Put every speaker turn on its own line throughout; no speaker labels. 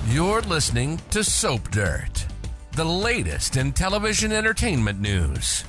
You're listening to Soap Dirt, the latest in television entertainment news.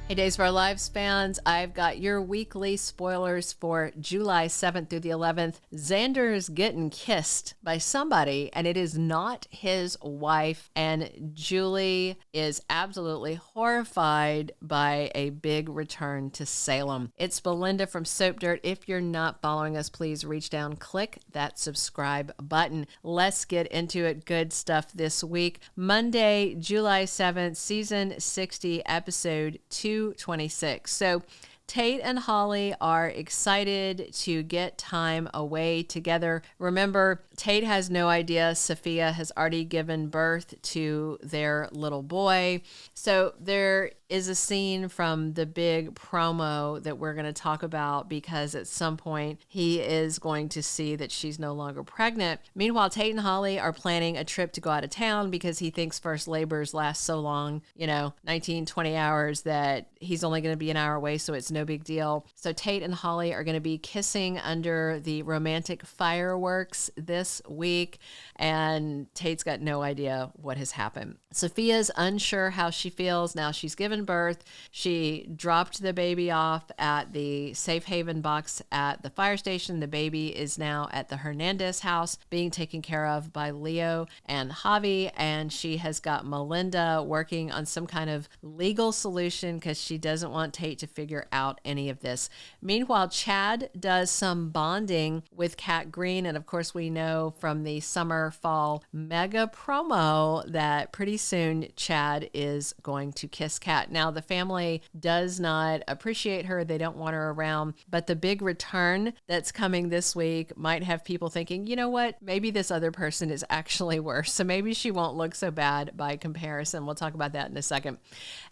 Hey, Days of Our Lives fans, I've got your weekly spoilers for July 7th through the 11th. Xander's getting kissed by somebody, and it is not his wife. And Julie is absolutely horrified by a big return to Salem. It's Belinda from Soap Dirt. If you're not following us, please reach down, click that subscribe button. Let's get into it. Good stuff this week. Monday, July 7th, season 60, episode 226. So Tate and Holly are excited to get time away together. Remember, Tate has no idea Sophia has already given birth to their little boy. So there is a scene from the big promo that we're going to talk about because at some point he is going to see that she's no longer pregnant. Meanwhile, Tate and Holly are planning a trip to go out of town because he thinks first labors last so long, 19, 20 hours, that he's only going to be an hour away, so it's no big deal. So Tate and Holly are going to be kissing under the romantic fireworks this week, and Tate's got no idea what has happened. Sophia's unsure how she feels now she's given birth. She dropped the baby off at the safe haven box at the fire station. The baby is now at the Hernandez house being taken care of by Leo and Javi, and she has got Melinda working on some kind of legal solution because she doesn't want Tate to figure out any of this. Meanwhile, Chad does some bonding with Cat Greene, and of course we know from the summer fall mega promo that pretty soon Chad is going to kiss Cat. Now the family does not appreciate her, they don't want her around, but the big return that's coming this week might have people thinking, you know what, maybe this other person is actually worse, so maybe she won't look so bad by comparison. We'll talk about that in a second.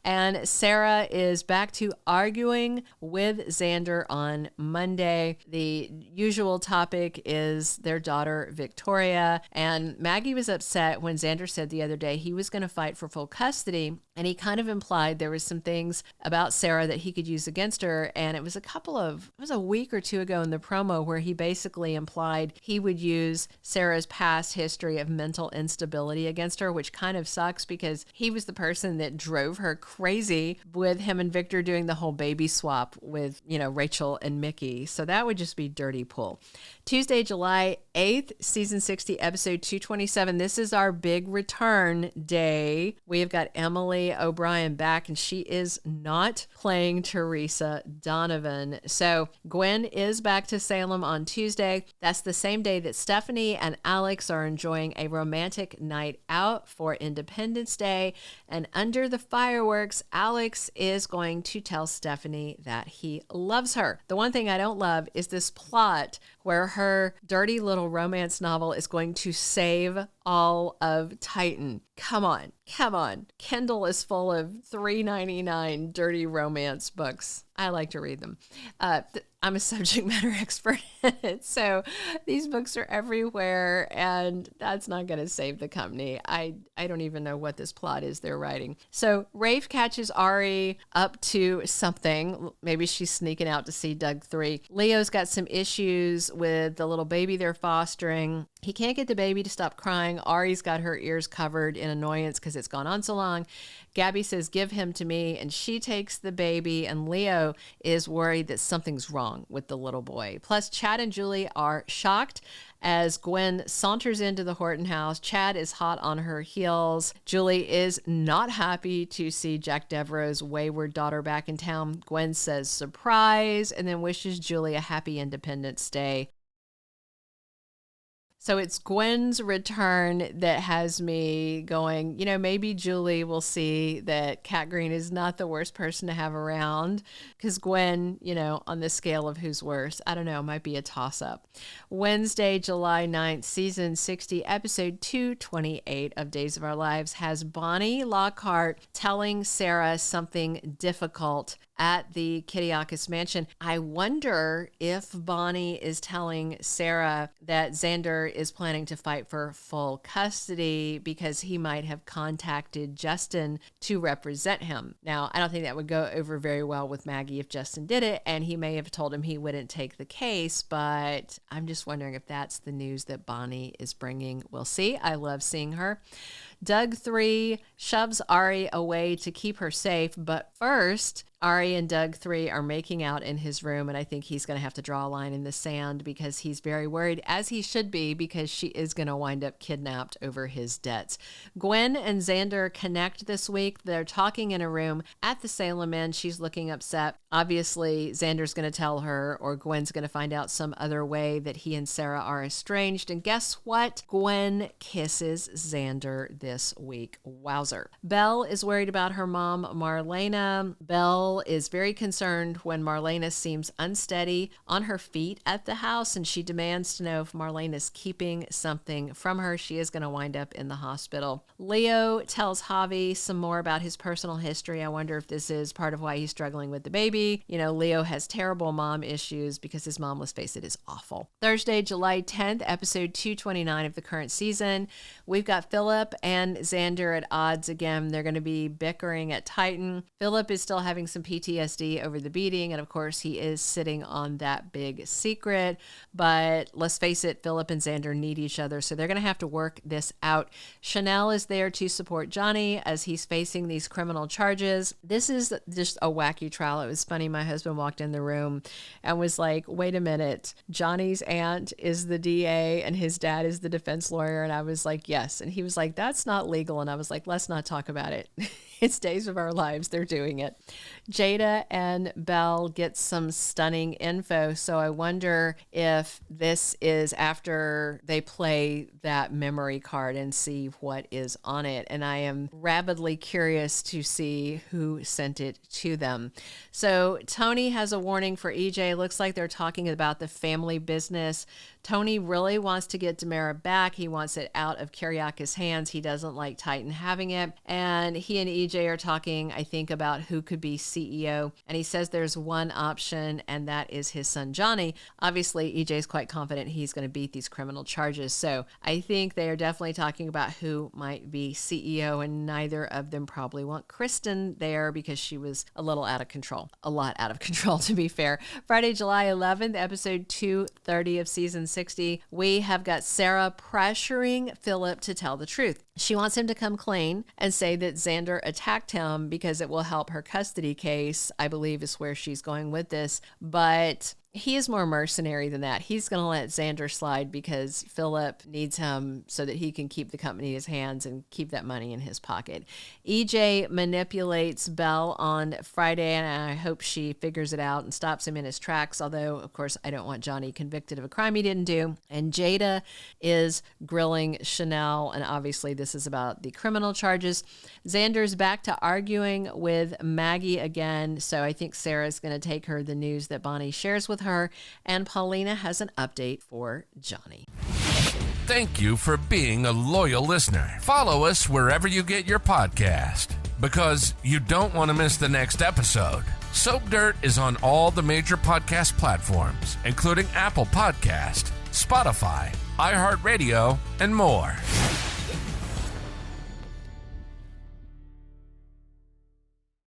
And Sarah is back to arguing with Xander on Monday. The usual topic is their daughter, Victoria. And Maggie was upset when Xander said the other day he was going to fight for full custody. And he kind of implied there was some things about Sarah that he could use against her. And it was a week or two ago in the promo where he basically implied he would use Sarah's past history of mental instability against her, which kind of sucks because he was the person that drove her crazy with him and Victor doing the whole baby swap with, Rachel and Mickey. So that would just be dirty pull. Tuesday, July 8th, season 60, episode 227. This is our big return day. We have got Emily O'Brien back, and she is not playing Teresa Donovan. So Gwen is back to Salem on Tuesday. That's the same day that Stephanie and Alex are enjoying a romantic night out for Independence Day. And under the fireworks, Alex is going to tell Stephanie that he loves her. The one thing I don't love is this plot where her dirty little romance novel is going to save all of Titan. Come on. Kindle is full of $3.99 dirty romance books. I like to read them. I'm a subject matter expert in it, so these books are everywhere, and that's not going to save the company. I don't even know what this plot is they're writing. So Rafe catches Ari up to something. Maybe she's sneaking out to see Doug 3. Leo's got some issues with the little baby they're fostering. He can't get the baby to stop crying. Ari's got her ears covered in annoyance because it's gone on so long. Gabby says, give him to me, and she takes the baby, and Leo is worried that something's wrong with the little boy. Plus, Chad and Julie are shocked as Gwen saunters into the Horton house. Chad is hot on her heels. Julie is not happy to see Jack Devereaux's wayward daughter back in town. Gwen says surprise, and then wishes Julie a happy Independence Day. So it's Gwen's return that has me going, maybe Julie will see that Cat Greene is not the worst person to have around, because Gwen, on the scale of who's worse, I don't know, might be a toss-up. Wednesday, July 9th, season 60, episode 228 of Days of Our Lives has Bonnie Lockhart telling Sarah something difficult at the Kiriakis mansion. I wonder if Bonnie is telling Sarah that Xander is planning to fight for full custody because he might have contacted Justin to represent him. Now, I don't think that would go over very well with Maggie if Justin did it, and he may have told him he wouldn't take the case, but I'm just wondering if that's the news that Bonnie is bringing. We'll see. I love seeing her. Doug 3 shoves Ari away to keep her safe, but first, Ari and Doug 3 are making out in his room, and I think he's going to have to draw a line in the sand because he's very worried, as he should be, because she is going to wind up kidnapped over his debts. Gwen and Xander connect this week. They're talking in a room at the Salem Inn. She's looking upset. Obviously, Xander's going to tell her, or Gwen's going to find out some other way that he and Sarah are estranged. And guess what? Gwen kisses Xander this week. Wowzer. Belle is worried about her mom, Marlena. Belle is very concerned when Marlena seems unsteady on her feet at the house, and she demands to know if Marlena's keeping something from her. She is going to wind up in the hospital. Leo tells Javi some more about his personal history. I wonder if this is part of why he's struggling with the baby. You know, Leo has terrible mom issues because his mom, let's face it, is awful. Thursday, July 10th, episode 229 of the current season. We've got Philip and Xander at odds again. They're going to be bickering at Titan. Philip is still having some PTSD over the beating, and of course he is sitting on that big secret, but let's face it, Philip and Xander need each other, so they're going to have to work this out. Chanel is there to support Johnny as he's facing these criminal charges. This is just a wacky trial. It was funny, my husband walked in the room and was like, wait a minute, Johnny's aunt is the DA and his dad is the defense lawyer, and I was like, yes, and he was like, that's not legal, and I was like, let's not talk about it. It's Days of Our Lives. They're doing it. Jada and Belle get some stunning info. So I wonder if this is after they play that memory card and see what is on it. And I am rabidly curious to see who sent it to them. So Tony has a warning for EJ. Looks like they're talking about the family business. Tony really wants to get DiMera back. He wants it out of Kiriakis' hands. He doesn't like Titan having it. And he and EJ are talking, I think, about who could be CEO. And he says there's one option, and that is his son, Johnny. Obviously, EJ is quite confident he's going to beat these criminal charges. So I think they are definitely talking about who might be CEO, and neither of them probably want Kristen there because she was a little out of control. A lot out of control, to be fair. Friday, July 11th, episode 230 of season 60, we have got Sarah pressuring Philip to tell the truth. She wants him to come clean and say that Xander attacked him because it will help her custody case, I believe is where she's going with this. But he is more mercenary than that. He's going to let Xander slide because Philip needs him so that he can keep the company in his hands and keep that money in his pocket. EJ manipulates Belle on Friday, and I hope she figures it out and stops him in his tracks, although, of course, I don't want Johnny convicted of a crime he didn't do. And Jada is grilling Chanel, and obviously this is about the criminal charges. Xander's back to arguing with Maggie again, so I think Sarah's going to take her the news that Bonnie shares with her, and Paulina has an update for Johnny.
Thank you for being a loyal listener. Follow us wherever you get your podcast, because you don't want to miss the next episode. Soap Dirt is on all the major podcast platforms, including Apple Podcast, Spotify, iHeartRadio, and more.